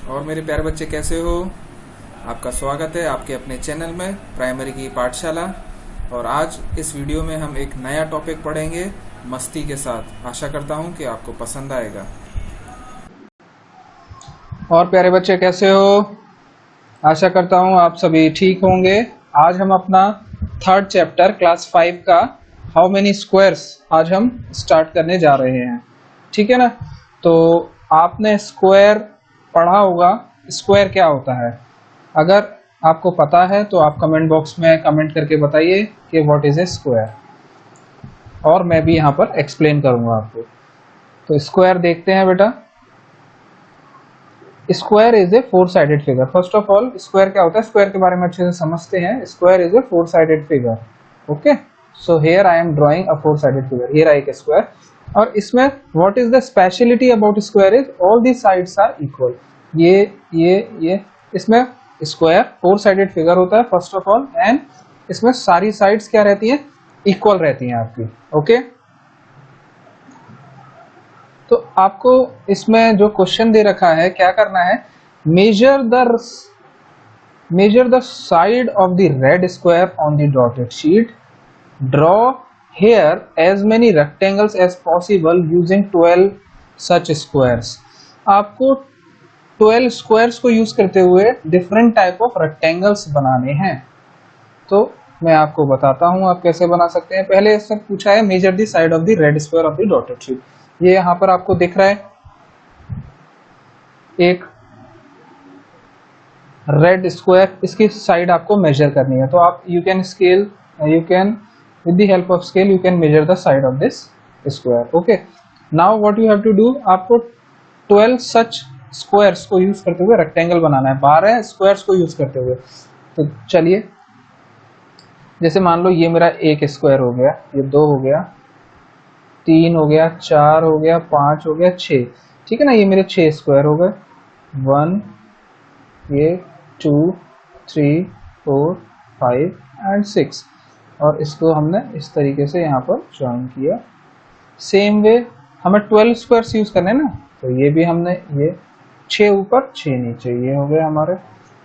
और मेरे प्यारे बच्चे कैसे हो। आपका स्वागत है आपके अपने चैनल में प्राइमरी की पाठशाला। और आज इस वीडियो में हम एक नया टॉपिक पढ़ेंगे मस्ती के साथ। आशा करता हूँ कि आपको पसंद आएगा। और प्यारे बच्चे कैसे हो। आशा करता हूँ आप सभी ठीक होंगे। आज हम अपना थर्ड चैप्टर क्लास 5 का हाउ मेनी स्क्वायर्स आज हम स्टार्ट करने जा रहे हैं। ठीक है ना। तो आपने स्क्वायर पढ़ा होगा। स्क्वायर क्या होता है? अगर आपको पता है तो आप कमेंट बॉक्स में कमेंट करके बताइए कि व्हाट इज ए स्क्वायर, और मैं भी यहाँ पर एक्सप्लेन करूंगा आपको। तो स्क्वायर देखते हैं बेटा। Square is a four sided figure. First of all square क्या होता है, स्क्वायर के बारे में अच्छे से समझते हैं। Square is a four sided figure. Okay, so here I am drawing a four sided figure. Here I a square. और इसमें what is the speciality about square is all the sides are equal. ये इसमें square four sided figure होता है first of all, and इसमें सारी sides क्या रहती हैं, इक्वल रहती हैं आपकी। ओके, तो आपको इसमें जो क्वेश्चन दे रखा है क्या करना है, measure the side of the red square on the dotted sheet, draw here as many rectangles as possible using 12 such squares. आपको 12 स्क्वायर्स को यूज करते हुए डिफरेंट टाइप ऑफ रेक्टेंगल्स बनाने हैं। तो मैं आपको बताता हूं आप कैसे बना सकते हैं। पहले इससे पूछा है measure the side of the red square of the dotted sheet. ये यहां पर आपको दिख रहा है एक रेड स्क्वायर, इसकी साइड आपको मेजर करनी है। तो आप you can with the help of scale you can measure the side of this square. Okay, now what you have to do, आपको 12 सच स्क्वायर्स को यूज करते हुए रेक्टेंगल बनाना है, 12 स्क्वायर्स को यूज करते हुए। तो चलिए, जैसे मान लो ये मेरा एक स्क्वायर हो गया, ये 2 हो गया, 3 हो गया, 4 हो गया, 5 हो गया, 6। ठीक है ना, ये मेरे 6 स्क्वायर हो गए। 1, ये 2, 3, 4, 5 एंड 6। और इसको हमने इस तरीके से यहाँ पर ज्वाइन किया। सेम वे हमें 12 स्क्वायर्स यूज करने ना, तो ये भी हमने ये 6 ऊपर 6 नीचे, ये हो गए हमारे,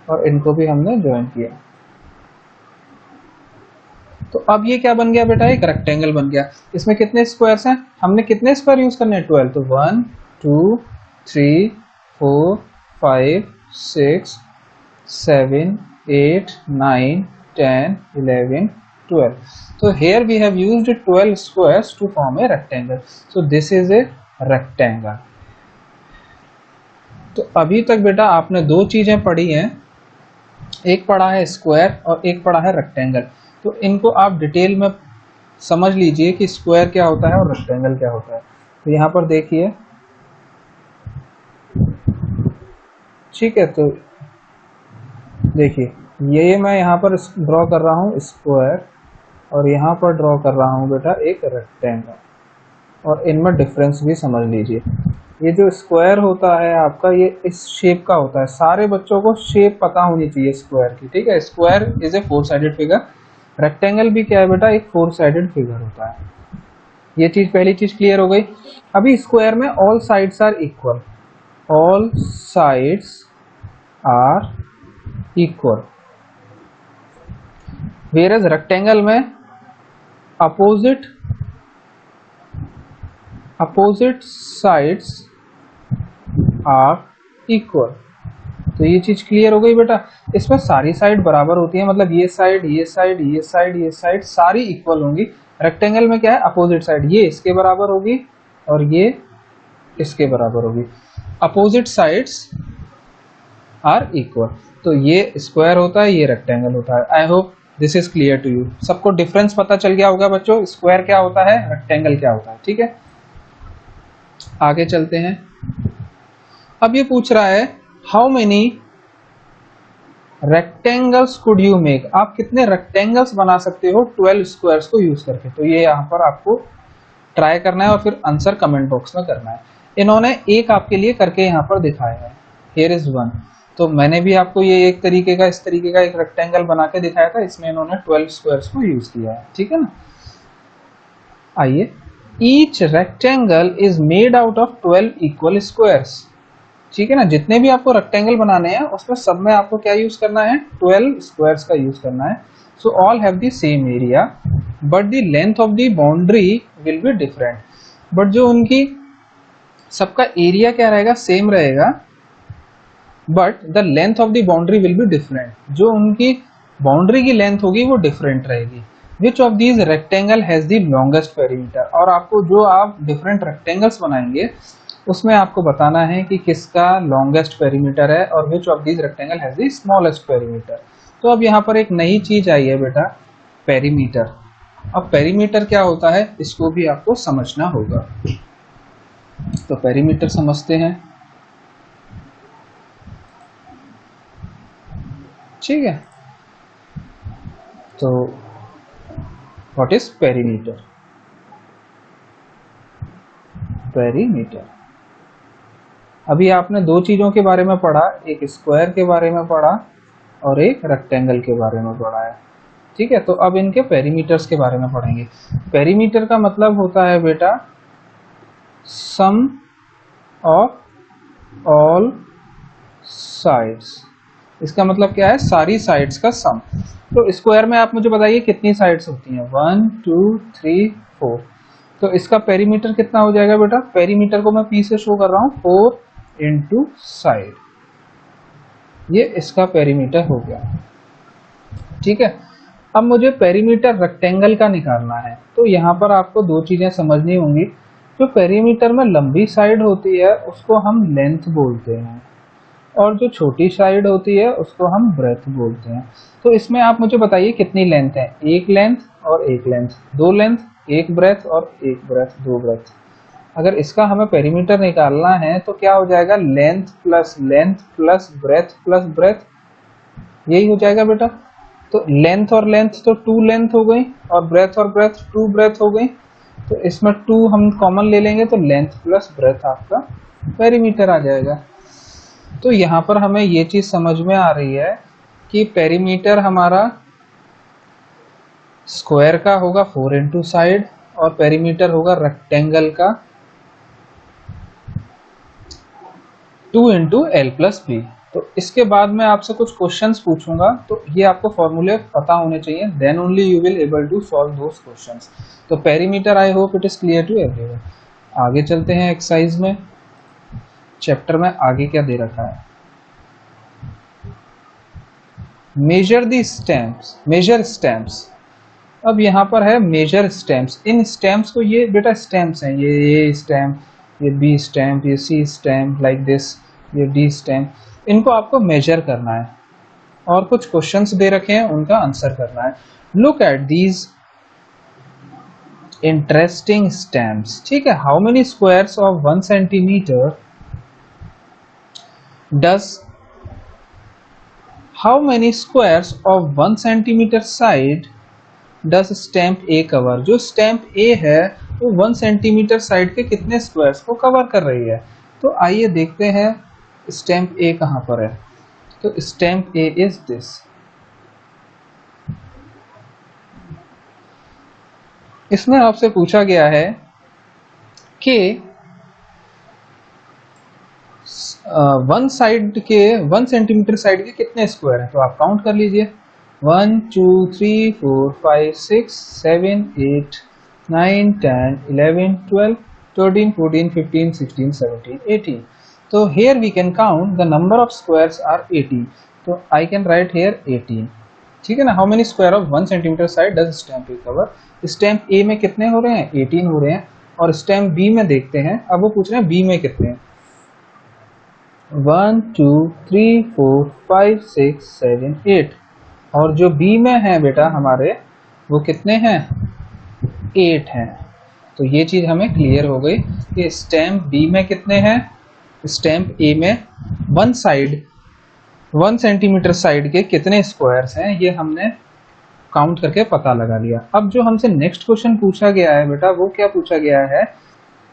और इनको भी हमने ज्वाइन किया। तो अब ये क्या बन गया बेटा, एक रेक्टेंगल बन गया। इसमें कितने स्क्वायर्स हैं, हमने कितने स्क्वायर यूज करने हैं, 12। तो 1, 2, 3, 4, 5, 6, 7, 8, 9, 10, 11, 12. So here we have used 12 squares to form a rectangle. So this is a rectangle. तो अभी तक बेटा आपने दो चीजें पढ़ी हैं, एक पढ़ा है स्क्वायर और एक पढ़ा है रेक्टेंगल। तो इनको आप डिटेल में समझ लीजिए कि स्क्वायर क्या होता है और रेक्टेंगल क्या होता है। तो यहाँ पर देखिए, ठीक है, तो देखिए ये मैं यहाँ पर ड्रॉ कर रहा हूँ स्क्वायर, और यहाँ पर ड्रॉ कर रहा हूँ बेटा एक रेक्टेंगल, और इनमें डिफरेंस भी समझ लीजिए। ये जो स्क्वायर होता है आपका, ये इस शेप का होता है। सारे बच्चों को शेप पता होनी चाहिए स्क्वायर की। ठीक है, square is a four sided figure. Rectangle भी क्या है बेटा, एक फोर साइडेड फिगर होता है। ये चीज, पहली चीज क्लियर हो गई। अभी स्क्वायर में all sides are equal, all sides are equal, whereas rectangle में अपोजिट साइड्स आर इक्वल। तो ये चीज क्लियर हो गई बेटा। इसमें सारी साइड बराबर होती है, मतलब ये साइड, ये साइड, ये साइड, ये साइड सारी इक्वल होंगी। रेक्टेंगल में क्या है, अपोजिट साइड ये इसके बराबर होगी और ये इसके बराबर होगी। Opposite sides are equal. तो ये स्क्वायर होता है, ये रेक्टेंगल होता है। I hope this is clear to you. सबको डिफरेंस पता चल गया होगा बच्चों, स्क्वायर क्या होता है, रेक्टेंगल क्या होता है। ठीक है, आगे चलते हैं। अब ये पूछ रहा है how many rectangles could you make, आप कितने रेक्टेंगल्स बना सकते हो 12 स्क्वायर्स को यूज करके। तो ये यहाँ पर आपको ट्राई करना है और फिर आंसर कमेंट बॉक्स में करना है। इन्होंने एक आपके लिए करके यहाँ पर दिखाया है, हियर इज वन। तो मैंने भी आपको ये एक तरीके का, इस तरीके का एक रेक्टेंगल बना के दिखाया था, इसमें इन्होंने 12 स्क्वायर्स को यूज किया है। ठीक है ना। आइए, each rectangle is made out of 12 equal squares. ठीक है ना। जितने भी आपको रेक्टेंगल बनाने हैं उसमें सब में आपको क्या यूज करना है, 12 स्क्वायर्स का यूज करना है। So all have the same area but the length of the boundary will be different. But जो उनकी सबका एरिया क्या रहेगा, सेम रहेगा, but the length of the boundary will be different. जो उनकी बाउंड्री की लेंथ होगी वो डिफरेंट रहेगी। Which of these rectangle has the longest perimeter. और आपको जो आप डिफरेंट रेक्टेंगल्स बनाएंगे उसमें आपको बताना है कि किसका लॉन्गेस्ट पेरीमीटर है और which of these rectangle has the smallest perimeter. तो अब यहाँ पर एक नई चीज आई है बेटा, पेरीमीटर। अब पेरीमीटर क्या होता है इसको भी आपको समझना होगा। तो पेरीमीटर समझते हैं, ठीक है। तो व्हाट इज पेरीमीटर? पेरीमीटर, अभी आपने दो चीजों के बारे में पढ़ा, एक स्क्वायर के बारे में पढ़ा और एक रेक्टेंगल के बारे में पढ़ा है, ठीक है। तो अब इनके पेरीमीटर्स के बारे में पढ़ेंगे। पेरीमीटर का मतलब होता है बेटा सम ऑफ ऑल साइड्स। इसका मतलब क्या है, सारी साइड्स का सम। तो स्क्वायर में आप मुझे बताइए कितनी साइड्स होती हैं, 1 2 3 4। तो इसका पेरीमीटर कितना हो जाएगा बेटा, पेरीमीटर को मैं पी से शो कर रहा हूं, 4 इंटू साइड, ये इसका पेरीमीटर हो गया, ठीक है। अब मुझे पेरीमीटर रेक्टेंगल का निकालना है। तो यहाँ पर आपको दो चीजें समझनी होंगी। जो पेरीमीटर में लंबी साइड होती है उसको हम लेंथ बोलते हैं और जो छोटी साइड होती है उसको हम ब्रेथ बोलते हैं। तो इसमें आप मुझे बताइए कितनी लेंथ है, एक लेंथ और एक लेंथ, दो लेंथ, एक ब्रेथ और एक ब्रेथ, दो ब्रेथ। अगर इसका हमें पेरीमीटर निकालना है तो क्या हो जाएगा, लेंथ प्लस ब्रेथ, यही हो जाएगा बेटा। तो लेंथ और लेंथ तो 2 लेंथ हो गई और ब्रेथ 2 ब्रेथ हो गई। तो इसमें 2 हम कॉमन ले लेंगे तो लेंथ प्लस ब्रेथ आपका पेरीमीटर आ जाएगा। तो यहाँ पर हमें ये चीज समझ में आ रही है कि पेरीमीटर हमारा स्क्वायर का होगा 4 इंटू साइड और पेरीमीटर होगा रेक्टेंगल का 2 इंटू एल प्लस बी। तो इसके बाद मैं आपसे कुछ क्वेश्चंस पूछूंगा, तो ये आपको फॉर्मूले पता होने चाहिए, then only you will able to solve those questions. तो perimeter I hope it is clear to everyone. आगे चलते हैं एक्सरसाइज में, चैप्टर में आगे क्या दे रखा है, measure the stamps, measure stamps. अब यहाँ पर है मेजर स्टैम्प्स। इन स्टैम्प्स को, ये बेटा स्टैम्प्स हैं, ये स्टैम्प, ये बी स्टैम्प, ये सी स्टैम्प, लाइक दिस, ये डी स्टैम्प, इनको आपको मेजर करना है और कुछ क्वेश्चंस दे रखे हैं उनका आंसर करना है। Look at these interesting stamps, ठीक है। How many squares of 1 centimetre does, how many squares of 1 centimeter side does stamp A cover? जो स्टैम्प A है वो 1 सेंटीमीटर साइड के कितने स्क्वायर्स को कवर कर रही है। तो आइए देखते हैं स्टैम्प A कहां पर है। तो स्टैम्प A इज दिस। इसमें आपसे पूछा गया है कि 1 साइड के 1 सेंटीमीटर साइड के कितने स्क्वायर हैं। तो आप काउंट कर लीजिए, 1 2 3 4 5 6 7 8 9 10 11 12 13 14 15 16 17 18। तो here we can count the number of squares are 18. तो I can write here 18, ठीक है ना। How many square of 1 centimetre side does stamp A cover. Stamp A में कितने हो रहे हैं, 18 हो रहे हैं। और स्टैम्प बी में देखते हैं, अब वो पूछ रहे हैं बी में कितने हैं, 1 2 3 4 5 6 7 8। और जो बी में है बेटा हमारे वो कितने हैं, 8 हैं। तो ये चीज हमें क्लियर हो गई कि स्टैम्प बी में कितने हैं, स्टैम्प ए में 1 सेंटीमीटर साइड के कितने स्क्वायर्स हैं, ये हमने काउंट करके पता लगा लिया। अब जो हमसे नेक्स्ट क्वेश्चन पूछा गया है बेटा, वो क्या पूछा गया है,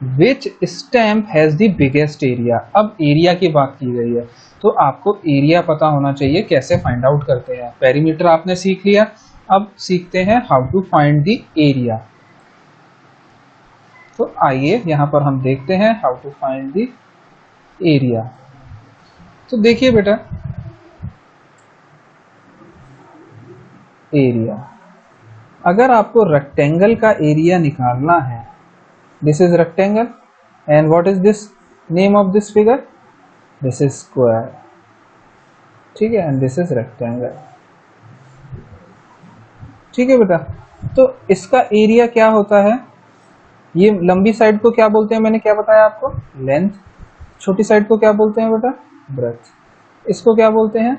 which stamp has the biggest area. अब एरिया की बात की गई है तो आपको एरिया पता होना चाहिए। कैसे फाइंड आउट करते हैं, पेरीमीटर आपने सीख लिया, अब सीखते हैं how to find the area. तो आइए यहां पर हम देखते हैं how to find the area. तो देखिए बेटा, एरिया, अगर आपको रेक्टेंगल का एरिया निकालना है, this is rectangle and what is this name of this figure, this is square, ठीक है, एंड दिस इज रेक्टेंगल, ठीक है बेटा। तो इसका एरिया क्या होता है, ये लंबी साइड को क्या बोलते हैं, मैंने क्या बताया आपको, लेंथ, छोटी साइड को क्या बोलते हैं बेटा, ब्रेथ, इसको क्या बोलते हैं,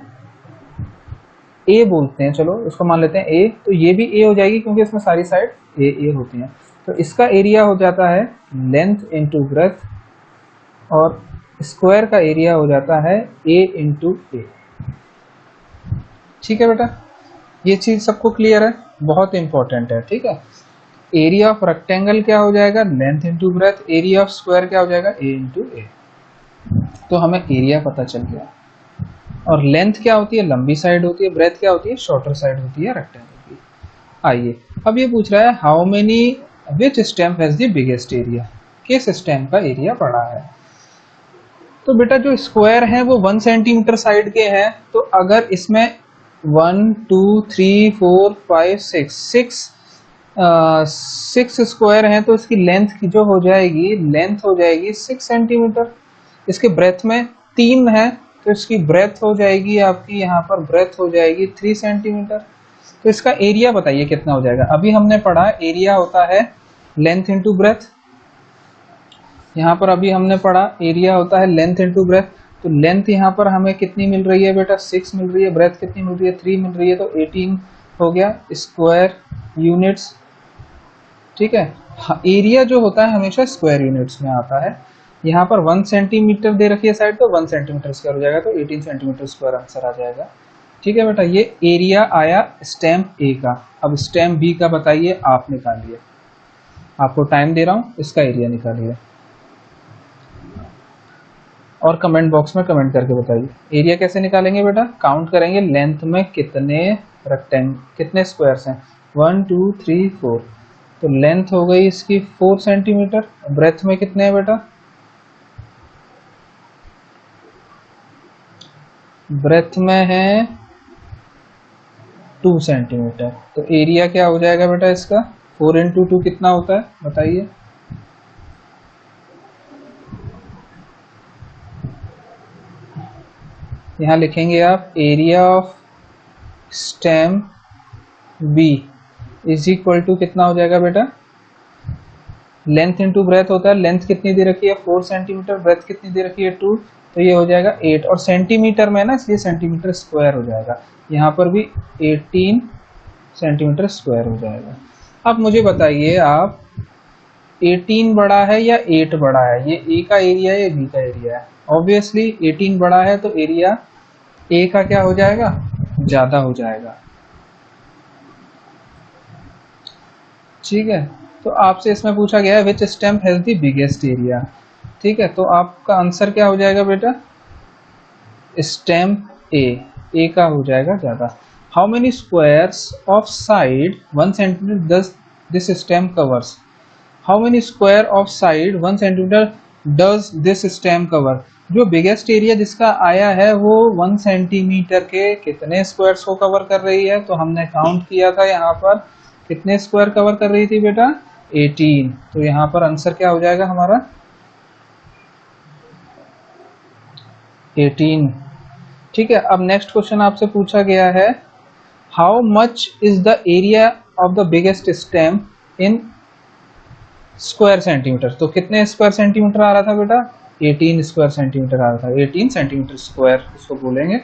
ए बोलते हैं, चलो इसको मान लेते हैं ए, तो ये भी ए हो जाएगी क्योंकि इसमें सारी साइड ए होती हैं। तो इसका एरिया हो जाता है लेंथ इंटू ब्रेथ, और स्क्वायर का एरिया हो जाता है ए इंटू ए, ठीक है बेटा। ये चीज सबको क्लियर है, बहुत इंपॉर्टेंट है, ठीक है। एरिया ऑफ रेक्टेंगल क्या हो जाएगा, length into breadth, area of square क्या हो जाएगा, ए इंटू ए। तो हमें एरिया पता चल गया, और लेंथ क्या होती है, लंबी साइड होती है, ब्रेथ क्या होती है, शॉर्टर साइड होती है रेक्टेंगल की। आइए अब ये पूछ रहा है how many which stem has the biggest area, किस स्टेम का एरिया बड़ा है। तो बेटा जो स्क्वायर है वो 1 सेंटीमीटर साइड के हैं, तो अगर इसमें 1 2 3 4 5 6 स्क्वायर हैं तो इसकी लेंथ की जो हो जाएगी, लेंथ हो जाएगी 6 सेंटीमीटर। इसके ब्रेथ में 3 है तो इसकी ब्रेथ हो जाएगी आपकी, यहाँ पर ब्रेथ हो जाएगी 3 सेंटीमीटर। तो इसका एरिया बताइए कितना हो जाएगा। अभी हमने पढ़ा एरिया होता है लेंथ इंटू ब्रेथ, यहाँ पर अभी हमने पढ़ा एरिया होता है लेंथ इंटू ब्रेथ। तो लेंथ यहाँ पर हमें कितनी मिल रही है बेटा, 6 मिल रही है, ब्रेथ कितनी मिल रही है, 3 मिल रही है, तो 18 हो गया स्क्वायर यूनिट्स, ठीक है। एरिया जो होता है हमेशा स्क्वायर यूनिट्स में आता है। यहाँ पर 1 सेंटीमीटर दे रखी है साइड, तो 1 सेंटीमीटर स्क्वायर हो जाएगा, तो 18 सेंटीमीटर स्क्वायर आंसर आ जाएगा, ठीक है बेटा। ये एरिया आया स्टेम ए का। अब स्टेम बी का बताइए, आप निकालिए, आपको टाइम दे रहा हूँ, इसका एरिया निकालिए और कमेंट बॉक्स में कमेंट करके बताइए। एरिया कैसे निकालेंगे बेटा, काउंट करेंगे लेंथ में कितने स्क्वायर्स हैं, 1 2 3 4, तो लेंथ हो गई इसकी 4 सेंटीमीटर, ब्रेथ में कितने हैं बेटा, ब्रेथ में है 2 सेंटीमीटर। तो एरिया क्या हो जाएगा बेटा इसका, 4 इंटू 2 कितना होता है बताइए, यहाँ लिखेंगे आप area of stamp B is equal to कितना हो जाएगा बेटा, लेंथ इंटू ब्रेथ होता है, लेंथ कितनी दे रखी है 4 सेंटीमीटर, ब्रेथ कितनी दे रखी है 2, तो ये हो जाएगा 8, और सेंटीमीटर में ना इसलिए सेंटीमीटर स्क्वायर हो जाएगा, यहाँ पर भी 18 सेंटीमीटर स्क्वायर हो जाएगा। अब मुझे बताइए आप 18 बड़ा है या 8 बड़ा है, ये ए का एरिया है या बी का एरिया है। ऑब्वियसली 18 बड़ा है तो एरिया ए का क्या हो जाएगा, ज्यादा हो जाएगा, ठीक है। तो आपसे इसमें पूछा गया है which stem has the biggest area, ठीक है। तो आपका आंसर क्या हो जाएगा बेटा, स्टेम ए का हो जाएगा ज्यादा। How many squares of side 1 centimetre does this stem covers, how many square of side 1 centimetre does this stem cover. जो बिगेस्ट एरिया जिसका आया है वो 1 सेंटीमीटर के कितने स्क्वायर्स को कवर कर रही है, तो हमने काउंट किया था यहाँ पर कितने स्क्वायर कवर कर रही थी बेटा, 18। तो यहाँ पर आंसर क्या हो जाएगा हमारा 18, ठीक है। अब नेक्स्ट क्वेश्चन आपसे पूछा गया है how much is the area of the biggest stem in square centimetre. तो कितने स्क्वायर सेंटीमीटर आ रहा था बेटा, 18 स्क्वायर सेंटीमीटर आ रहा था, 18 सेंटीमीटर स्क्वायर उसको बोलेंगे,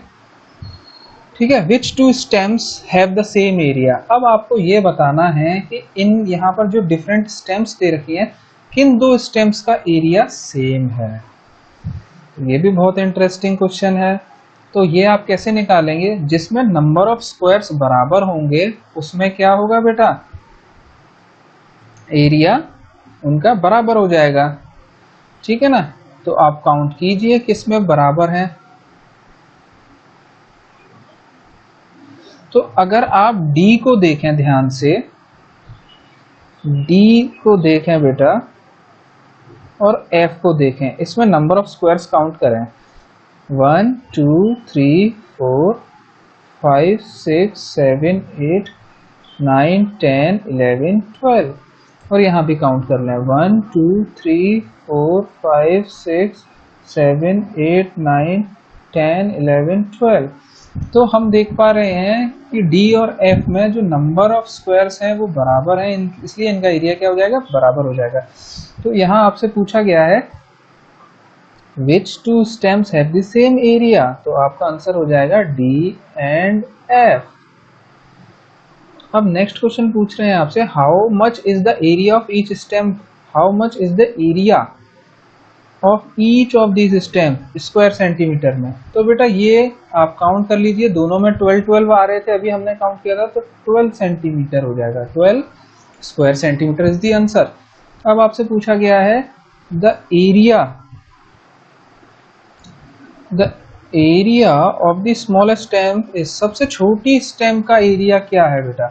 ठीक है। Which two stems have the same area. अब आपको ये बताना है कि इन यहाँ पर जो डिफरेंट स्टेम्स दे रखी हैं किन दो स्टेम्स का एरिया सेम है। ये भी बहुत इंटरेस्टिंग क्वेश्चन है। तो ये आप कैसे निकालेंगे, जिसमें नंबर ऑफ स्क्वायर्स बराबर होंगे उसमें क्या होगा बेटा, एरिया उनका बराबर हो जाएगा, ठीक है ना। तो आप काउंट कीजिए किसमें बराबर है। तो अगर आप D को देखें ध्यान से, D को देखें बेटा और F को देखें, इसमें नंबर ऑफ स्क्वायर्स काउंट करें। 1 2 3 4 5 6 7 8 9 10 11 12 और यहाँ भी काउंट कर लें 1 2 3 4 5 6 7 8 9 10 11 12। तो हम देख पा रहे हैं कि D और F में जो नंबर ऑफ स्क्वायर्स हैं वो बराबर हैं, इसलिए इनका एरिया क्या हो जाएगा, बराबर हो जाएगा। तो यहाँ आपसे पूछा गया है which two stems have the same area, तो आपका आंसर हो जाएगा D and F। अब नेक्स्ट क्वेश्चन पूछ रहे हैं आपसे how much is the area of each stem, how much is the area of each of this stem square centimetre में। तो बेटा ये आप काउंट कर लीजिए, दोनों में 12 12 आ रहे थे, अभी हमने काउंट किया था तो 12 सेंटीमीटर हो जाएगा, 12 square centimetre is the answer. अब आपसे पूछा गया है the area of the smallest stem is, सबसे छोटी स्टेम का एरिया क्या है बेटा।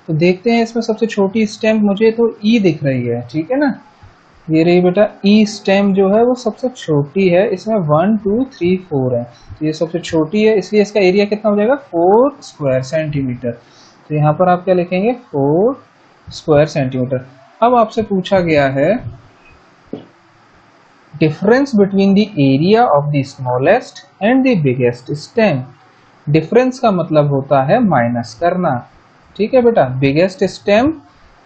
तो देखते हैं इसमें सबसे छोटी स्टेम मुझे तो ई दिख रही है, ठीक है ना, ये रही बेटा ई स्टेम जो है वो सबसे छोटी है, इसमें 1 2 3 4 है, तो ये सबसे छोटी है, इसलिए इसका एरिया कितना हो जाएगा 4 स्क्वायर सेंटीमीटर। तो यहाँ पर आप क्या लिखेंगे 4 स्क्वायर सेंटीमीटर। अब आपसे पूछा गया है difference between the area of the smallest and the biggest stem. Difference का मतलब होता है माइनस करना, ठीक है बेटा, बिगेस्ट स्टेम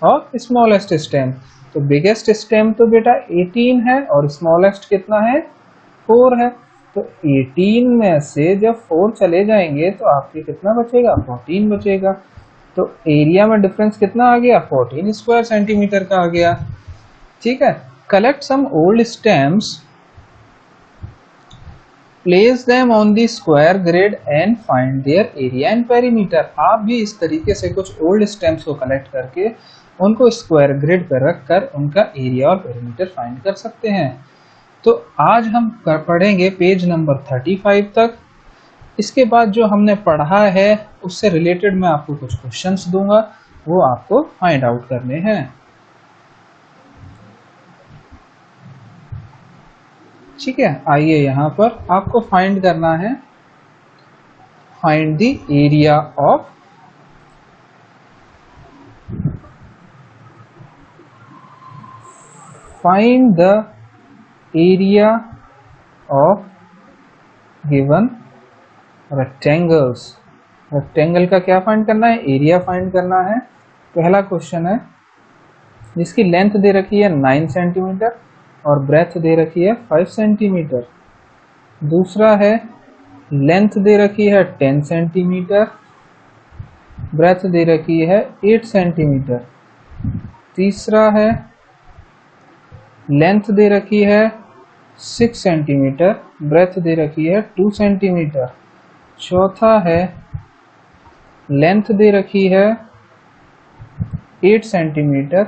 और स्मॉलेस्ट स्टेम। तो बिगेस्ट स्टेम तो बेटा 18 है और स्मॉलेस्ट कितना है 4 है, तो 18 में से जब 4 चले जाएंगे तो आपके कितना बचेगा 14 बचेगा। तो एरिया में डिफरेंस कितना आ गया 14 स्क्वायर सेंटीमीटर का आ गया, ठीक है। Collect some old stamps, place them on the square grid and find their area and perimeter. आप भी इस तरीके से कुछ ओल्ड स्टेम्स को कलेक्ट करके उनको स्क्वायर ग्रिड पर रखकर उनका एरिया और पेरीमीटर फाइंड कर सकते हैं। तो आज हम पढ़ेंगे पेज नंबर 35 तक। इसके बाद जो हमने पढ़ा है उससे रिलेटेड मैं आपको कुछ क्वेश्चंस दूंगा, वो आपको फाइंड आउट करने हैं, ठीक है। आइए यहाँ पर आपको फाइंड करना है, find the area of, find the area of given rectangles. Rectangle का क्या फाइंड करना है, एरिया फाइंड करना है। पहला क्वेश्चन है जिसकी लेंथ दे रखी है 9 सेंटीमीटर और ब्रेथ दे रखी है 5 सेंटीमीटर। दूसरा है लेंथ दे रखी है 10 सेंटीमीटर, ब्रेथ दे रखी है 8 सेंटीमीटर। तीसरा है लेंथ दे रखी है 6 सेंटीमीटर, ब्रेथ दे रखी है 2 सेंटीमीटर। चौथा है लेंथ दे रखी है 8 सेंटीमीटर,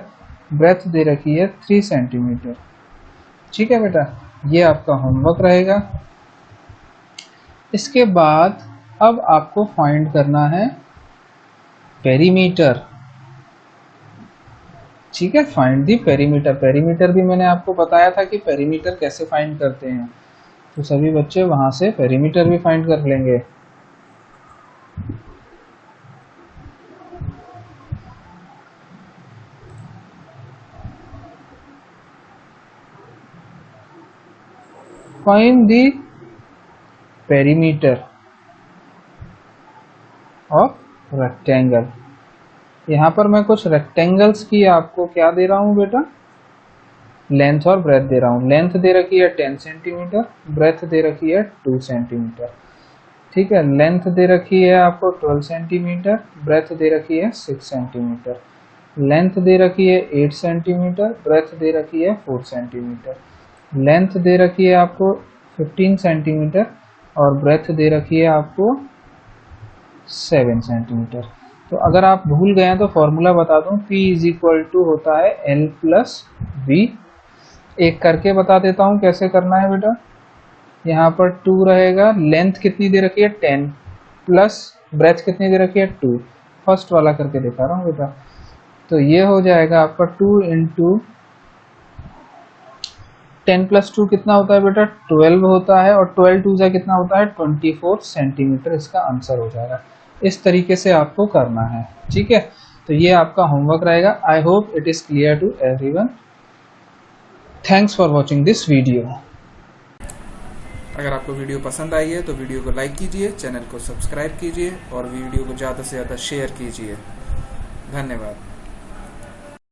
ब्रेथ दे रखी है 3 सेंटीमीटर, ठीक है बेटा, ये आपका होमवर्क रहेगा। इसके बाद अब आपको फाइंड करना है पेरीमीटर, ठीक है, फाइंड दी पेरीमीटर। पेरीमीटर भी मैंने आपको बताया था कि पेरीमीटर कैसे फाइंड करते हैं, तो सभी बच्चे वहां से पेरीमीटर भी फाइंड कर लेंगे। Find the perimeter of rectangle. यहाँ पर मैं कुछ रेक्टेंगल्स की आपको क्या दे रहा हूँ बेटा, लेंथ और ब्रेथ दे रहा हूँ। लेंथ दे रखी है 10 सेंटीमीटर, ब्रेथ दे रखी है 2 सेंटीमीटर, ठीक है। लेंथ दे रखी है आपको 12 सेंटीमीटर, ब्रेथ दे रखी है 6 सेंटीमीटर। लेंथ दे रखी है 8 सेंटीमीटर, ब्रेथ दे रखी है 4 सेंटीमीटर। लेंथ दे रखी है आपको 15 सेंटीमीटर और ब्रेथ दे रखी है आपको 7 सेंटीमीटर। तो अगर आप भूल गए हैं तो फॉर्मूला बता दूं, P = होता है L + V। एक करके बता देता हूं कैसे करना है बेटा। यहाँ पर 2 रहेगा, लेंथ कितनी दे रखी है 10 प्लस ब्रेथ कितनी दे रखी है 2, फर्स्ट वाला करके दिखा रहा हूँ बेटा। तो ये हो जाएगा आपका 2 × 10 प्लस 2 कितना होता है बेटा 12 होता है, और 12 टू जा कितना होता है 24 सेंटीमीटर इसका आंसर हो जाएगा। इस तरीके से आपको करना है, ठीक है। तो ये आपका होमवर्क रहेगा। I hope it is clear to everyone. Thanks for watching this video. अगर आपको वीडियो पसंद आई है तो वीडियो को लाइक कीजिए, चैनल को सब्सक्राइब कीजिए और वीडियो को ज़्यादा से ज़्यादा शेयर कीजिए। धन्यवाद।